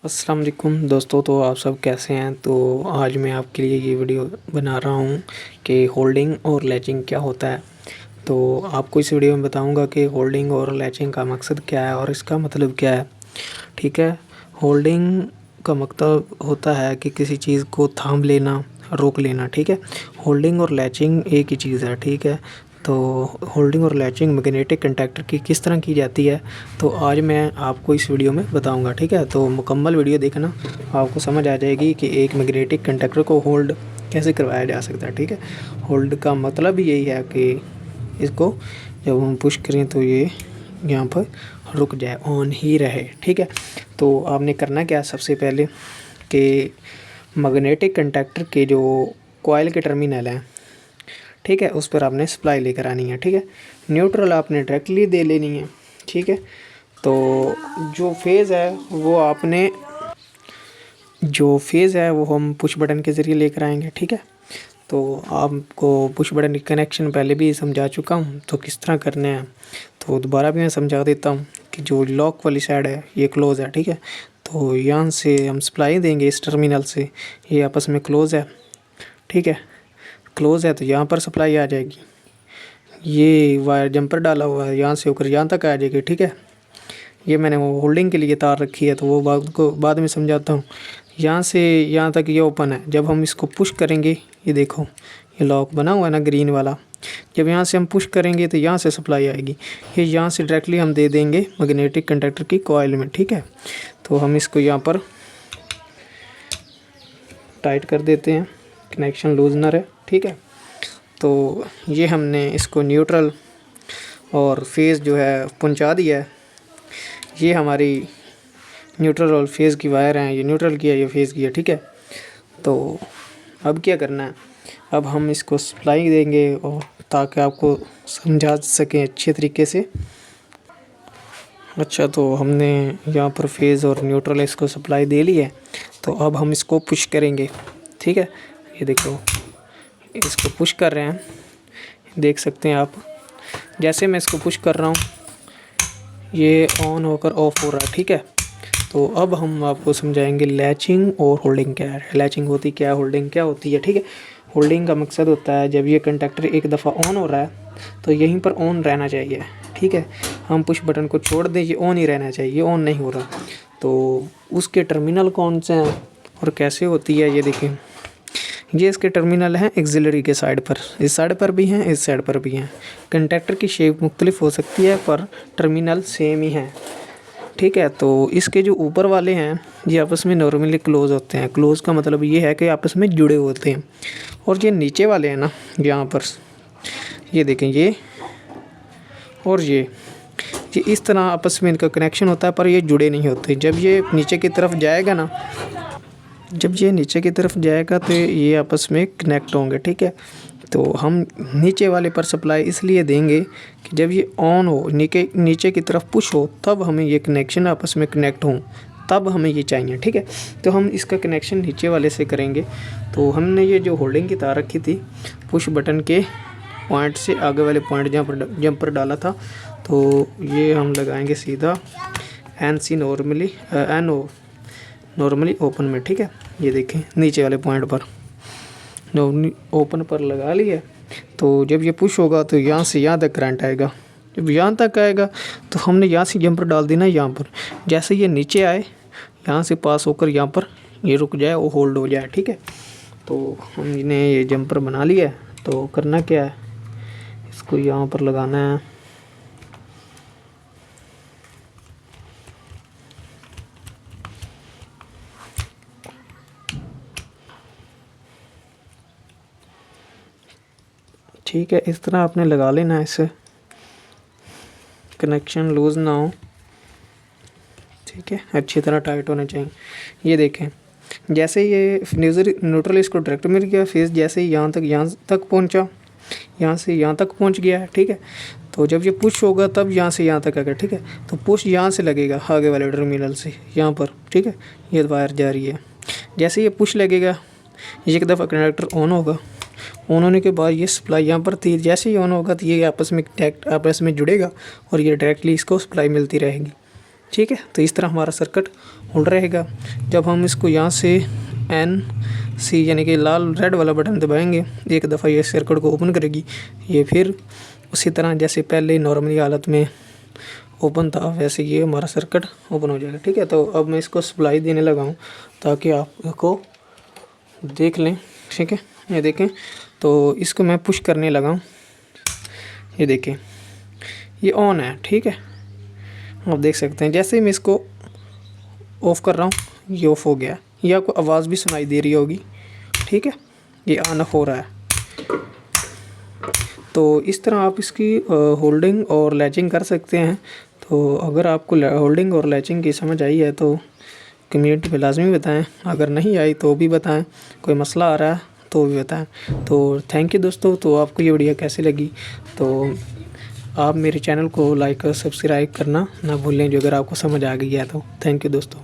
अस्सलाम वालेकुम दोस्तों। तो आप सब कैसे हैं। तो आज मैं आपके लिए ये वीडियो बना रहा हूँ कि होल्डिंग और लैचिंग क्या होता है। तो आपको इस वीडियो में बताऊँगा कि होल्डिंग और लैचिंग का मकसद क्या है और इसका मतलब क्या है। ठीक है। होल्डिंग का मतलब होता है कि किसी चीज़ को थाम लेना, रोक लेना। ठीक है। होल्डिंग और लैचिंग एक ही चीज़ है। ठीक है। तो होल्डिंग और लैचिंग मैग्नेटिक कंडक्टर की किस तरह की जाती है, तो आज मैं आपको इस वीडियो में बताऊंगा। ठीक है। तो मुकम्मल वीडियो देखना, आपको समझ आ जाएगी कि एक मैग्नेटिक कंडक्टर को होल्ड कैसे करवाया जा सकता है। ठीक है। होल्ड का मतलब ही यही है कि इसको जब हम पुश करें तो ये यहाँ पर रुक जाए, ऑन ही रहे। ठीक है। तो आपने करना क्या है, सबसे पहले कि मैग्नेटिक कंडक्टर के जो कॉइल के टर्मिनल हैं, ठीक है, उस पर आपने सप्लाई लेकर आनी है। ठीक है। न्यूट्रल आपने डायरेक्टली दे लेनी है। ठीक है। तो जो फेज़ है वो हम पुश बटन के ज़रिए लेकर आएंगे। ठीक है। तो आपको पुश बटन की कनेक्शन पहले भी समझा चुका हूँ, तो किस तरह करने हैं तो दोबारा भी मैं समझा देता हूँ कि जो लॉक वाली साइड है ये क्लोज़ है। ठीक है। तो यहाँ से हम सप्लाई देंगे इस टर्मिनल से, ये आपस में क्लोज़ है। ठीक है। क्लोज़ है तो यहाँ पर सप्लाई आ जाएगी। ये वायर जंपर डाला हुआ है, यहाँ से होकर यहाँ तक आ जाएगी। ठीक है। ये मैंने वो होल्डिंग के लिए तार रखी है, तो वो बाद में समझाता हूँ। यहाँ से यहाँ तक ये ओपन है। जब हम इसको पुश करेंगे, ये देखो ये लॉक बना हुआ है ना ग्रीन वाला, जब यहाँ से हम पुश करेंगे तो यहाँ से सप्लाई आएगी। ये यहाँ से डायरेक्टली हम दे देंगे मैग्नेटिक कंडक्टर की कॉइल में। ठीक है। तो हम इसको यहाँ पर टाइट कर देते हैं, कनेक्शन लूज ना रहे। ठीक है। तो ये हमने इसको न्यूट्रल और फेज़ जो है पहुंचा दिया है। ये हमारी न्यूट्रल और फेज़ की वायर हैं, ये न्यूट्रल की है, ये फेज़ की है। ठीक है। तो अब क्या करना है, अब हम इसको सप्लाई देंगे और ताकि आपको समझा सकें अच्छे तरीके से। अच्छा, तो हमने यहाँ पर फेज़ और न्यूट्रल इसको सप्लाई दे ली है। तो अब हम इसको पुश करेंगे। ठीक है। ये देखो इसको पुश कर रहे हैं, देख सकते हैं आप। जैसे मैं इसको पुश कर रहा हूँ ये ऑन होकर ऑफ हो रहा है। ठीक है। तो अब हम आपको समझाएंगे लैचिंग और होल्डिंग क्या है। लैचिंग होती क्या है, होल्डिंग क्या होती है। ठीक है। होल्डिंग का मकसद होता है जब ये कंडक्टर एक दफ़ा ऑन हो रहा है तो यहीं पर ऑन रहना चाहिए। ठीक है। हम पुश बटन को छोड़ दें, ये ऑन ही रहना चाहिए, ये ऑन नहीं हो रहा। तो उसके टर्मिनल कौन से हैं और कैसे होती है, ये देखें। ये इसके टर्मिनल हैं एक्सिलरी के साइड पर, इस साइड पर भी हैं, इस साइड पर भी हैं। कंडक्टर की शेप मुख्तलिफ हो सकती है पर टर्मिनल सेम ही हैं। ठीक है। तो इसके जो ऊपर वाले हैं ये आपस में नॉर्मली क्लोज़ होते हैं। क्लोज़ का मतलब ये है कि आपस में जुड़े होते हैं। और ये नीचे वाले हैं ना, यहाँ पर ये देखें, ये और ये इस तरह आपस में इनका कनेक्शन होता है पर ये जुड़े नहीं होते। जब ये नीचे की तरफ जाएगा ना, जब ये नीचे की तरफ जाएगा तो ये आपस में कनेक्ट होंगे। ठीक है। तो हम नीचे वाले पर सप्लाई इसलिए देंगे कि जब ये ऑन हो, नीचे की तरफ पुश हो, तब हमें ये कनेक्शन आपस में कनेक्ट हों, तब हमें ये चाहिए। ठीक है। तो हम इसका कनेक्शन नीचे वाले से करेंगे। तो हमने ये जो होल्डिंग की तार रखी थी पुश बटन के पॉइंट से आगे वाले पॉइंट जहाँ पर जंपर डाला था, तो ये हम लगाएंगे सीधा नॉर्मली ओपन में। ठीक है। ये देखें नीचे वाले पॉइंट पर ओपन पर लगा लिया। तो जब ये पुश होगा तो यहाँ से यहाँ तक करंट आएगा। जब यहाँ तक आएगा तो हमने यहाँ से जंपर डाल देना यहाँ पर। जैसे ये नीचे आए, यहाँ से पास होकर यहाँ पर ये रुक जाए, वो होल्ड हो जाए। ठीक है। तो हमने ये जंपर बना लिया है। तो करना क्या है, इसको यहाँ पर लगाना है। ठीक है। इस तरह आपने लगा लेना है, इससे कनेक्शन लूज़ ना हो। ठीक है। अच्छी तरह टाइट होना चाहिए। ये देखें जैसे ये न्यूट्रल इसको डायरेक्ट मिल गया, फेस जैसे ही यहाँ तक पहुँचा, यहाँ से यहाँ तक पहुँच गया है। ठीक है। तो जब ये पुश होगा तब यहाँ से यहाँ तक आएगा। ठीक है। तो पुश यहाँ से लगेगा आगे वाले टर्मिनल से यहाँ पर। ठीक है। ये वायर जा रही है। जैसे ये पुश लगेगा, एक दफ़ा कंडक्टर ऑन होगा, ऑन होने के बाद ये सप्लाई यहाँ पर थी, जैसे ही ऑन होगा तो ये आपस में जुड़ेगा और ये डायरेक्टली इसको सप्लाई मिलती रहेगी। ठीक है। तो इस तरह हमारा सर्किट होल्ड रहेगा। जब हम इसको यहाँ से एन सी यानी कि लाल रेड वाला बटन दबाएंगे, एक दफ़ा ये सर्किट को ओपन करेगी। ये फिर उसी तरह जैसे पहले नॉर्मली हालत में ओपन था वैसे ये हमारा सर्किट ओपन हो जाएगा। ठीक है, तो अब मैं इसको सप्लाई देने लगा हूँ ताकि आप इसको देख लें। ठीक है, ये देखें, तो इसको मैं पुश करने लगा हूँ। ये देखें, ये ऑन है। ठीक है, आप देख सकते हैं जैसे ही मैं इसको ऑफ़ कर रहा हूँ ये ऑफ़ हो गया। ये आपको आवाज़ भी सुनाई दे रही होगी। ठीक है, ये ऑन ऑफ हो रहा है। तो इस तरह आप इसकी होल्डिंग और लैचिंग कर सकते हैं। तो अगर आपको होल्डिंग और लैचिंग की समझ आई है तो कम्युनिटी पे लाजमी बताएं, अगर नहीं आई तो भी बताएं, कोई मसला आ रहा है तो भी बताएं। तो थैंक यू दोस्तों। तो आपको ये वीडियो कैसी लगी तो आप मेरे चैनल को लाइक और सब्सक्राइब करना ना भूलें, जो अगर आपको समझ आ गई है तो। थैंक यू दोस्तों।